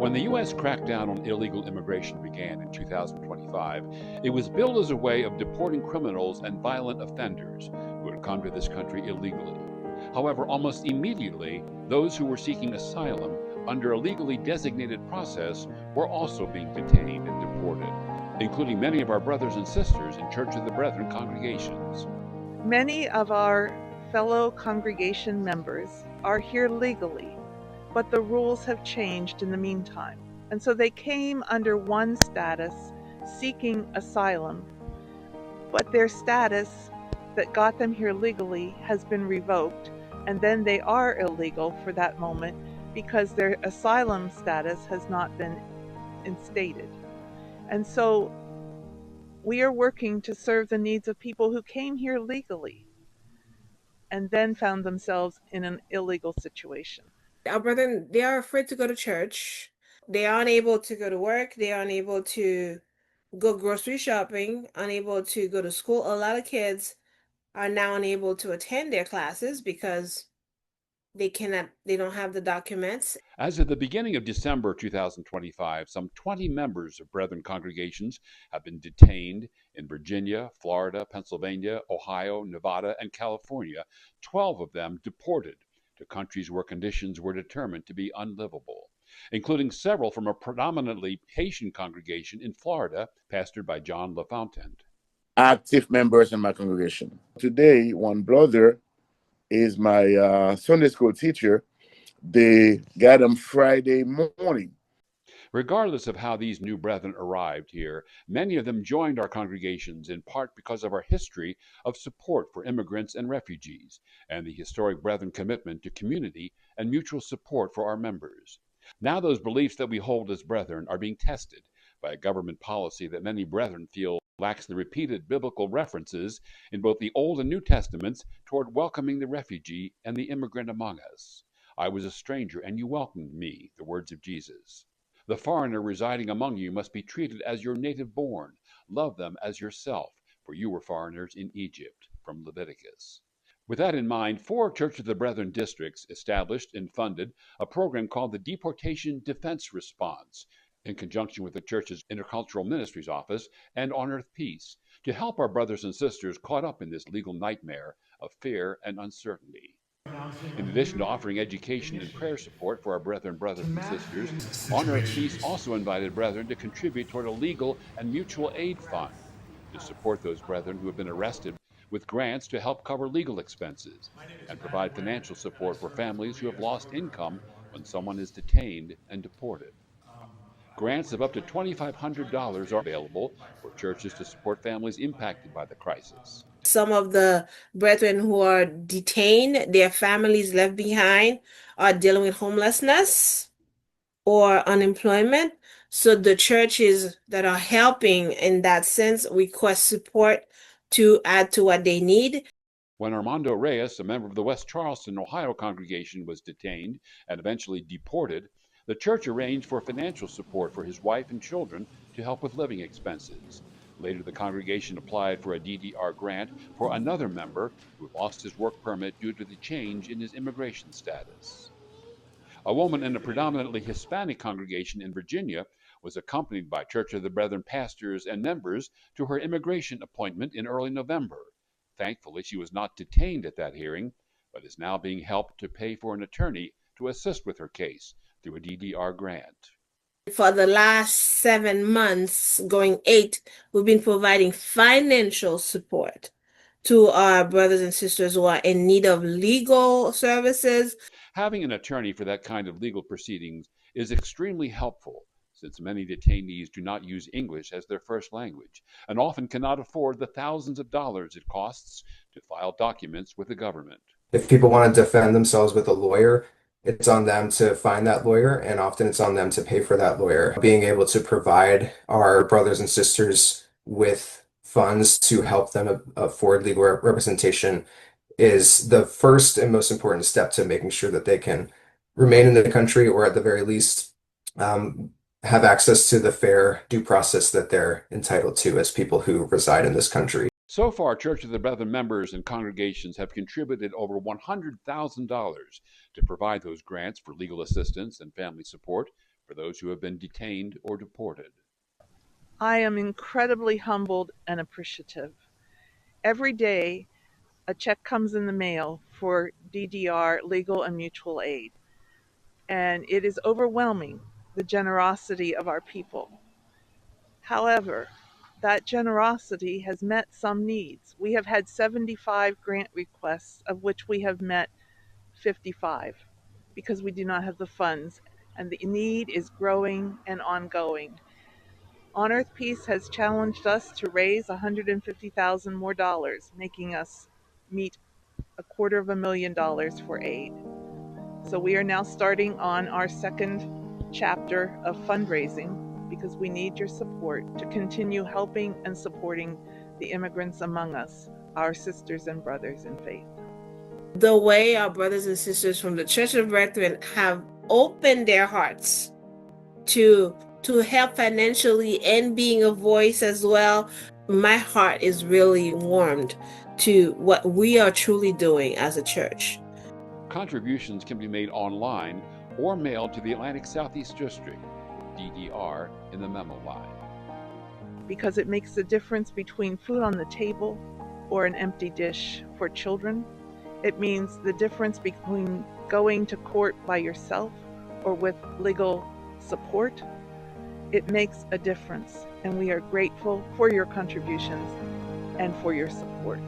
When the U.S. crackdown on illegal immigration began in 2025, it was billed as a way of deporting criminals and violent offenders who had come to this country illegally. However, almost immediately, those who were seeking asylum under a legally designated process were also being detained and deported, including many of our brothers and sisters in Church of the Brethren congregations. Many of our fellow congregation members are here legally, but the rules have changed in the meantime. And so they came under one status, seeking asylum, but their status that got them here legally has been revoked, and then they are illegal for that moment because their asylum status has not been instated. And so we are working to serve the needs of people who came here legally and then found themselves in an illegal situation. Our brethren, they are afraid to go to church. They are unable to go to work. They are unable to go grocery shopping, unable to go to school. A lot of kids are now unable to attend their classes because they don't have the documents. As of the beginning of December 2025, some 20 members of Brethren congregations have been detained in Virginia, Florida, Pennsylvania, Ohio, Nevada, and California, 12 of them deported to countries where conditions were determined to be unlivable, including several from a predominantly Haitian congregation in Florida, pastored by John LaFontaine. Active members in my congregation. Today, one brother is my Sunday school teacher. They got him Friday morning. Regardless of how these new brethren arrived here, many of them joined our congregations in part because of our history of support for immigrants and refugees, and the historic Brethren commitment to community and mutual support for our members. Now those beliefs that we hold as brethren are being tested by a government policy that many brethren feel lacks the repeated biblical references in both the Old and New Testaments toward welcoming the refugee and the immigrant among us. I was a stranger, and you welcomed me, the words of Jesus. The foreigner residing among you must be treated as your native born. Love them as yourself, for you were foreigners in Egypt, from Leviticus. With that in mind, 4 Church of the Brethren districts established and funded a program called the Deportation Defense Response, in conjunction with the church's Intercultural Ministries Office and On Earth Peace, to help our brothers and sisters caught up in this legal nightmare of fear and uncertainty. In addition to offering education and prayer support for our brothers and sisters, On Earth Peace also invited brethren to contribute toward a legal and mutual aid fund to support those brethren who have been arrested, with grants to help cover legal expenses and provide financial support for families who have lost income when someone is detained and deported. Grants of up to $2,500 are available for churches to support families impacted by the crisis. Some of the brethren who are detained, their families left behind, are dealing with homelessness or unemployment. So the churches that are helping in that sense request support to add to what they need. When Armando Reyes, a member of the West Charleston, Ohio congregation, was detained and eventually deported, the church arranged for financial support for his wife and children to help with living expenses. Later, the congregation applied for a DDR grant for another member who lost his work permit due to the change in his immigration status. A woman in a predominantly Hispanic congregation in Virginia was accompanied by Church of the Brethren pastors and members to her immigration appointment in early November. Thankfully, she was not detained at that hearing, but is now being helped to pay for an attorney to assist with her case through a DDR grant. For the last 7 months, going 8, we've been providing financial support to our brothers and sisters who are in need of legal services. Having an attorney for that kind of legal proceedings is extremely helpful, since many detainees do not use English as their first language and often cannot afford the thousands of dollars it costs to file documents with the government. If people want to defend themselves with a lawyer, it's on them to find that lawyer, and often it's on them to pay for that lawyer. Being able to provide our brothers and sisters with funds to help them afford legal representation is the first and most important step to making sure that they can remain in the country, or at the very least have access to the fair due process that they're entitled to as people who reside in this country. So far, Church of the Brethren members and congregations have contributed over $100,000 to provide those grants for legal assistance and family support for those who have been detained or deported. I am incredibly humbled and appreciative. Every day, a check comes in the mail for DDR legal and mutual aid, and it is overwhelming, the generosity of our people. However, that generosity has met some needs. We have had 75 grant requests, of which we have met 55 because we do not have the funds, and the need is growing and ongoing. On Earth Peace has challenged us to raise $150,000 more dollars, making us meet $250,000 for aid. So we are now starting on our second chapter of fundraising because we need your support to continue helping and supporting the immigrants among us, our sisters and brothers in faith. The way our brothers and sisters from the Church of Brethren have opened their hearts to help financially and being a voice as well, my heart is really warmed to what we are truly doing as a church. Contributions can be made online or mailed to the Atlantic Southeast District, DDR, in the memo line. Because it makes the difference between food on the table or an empty dish for children. It means the difference between going to court by yourself or with legal support. It makes a difference, and we are grateful for your contributions and for your support.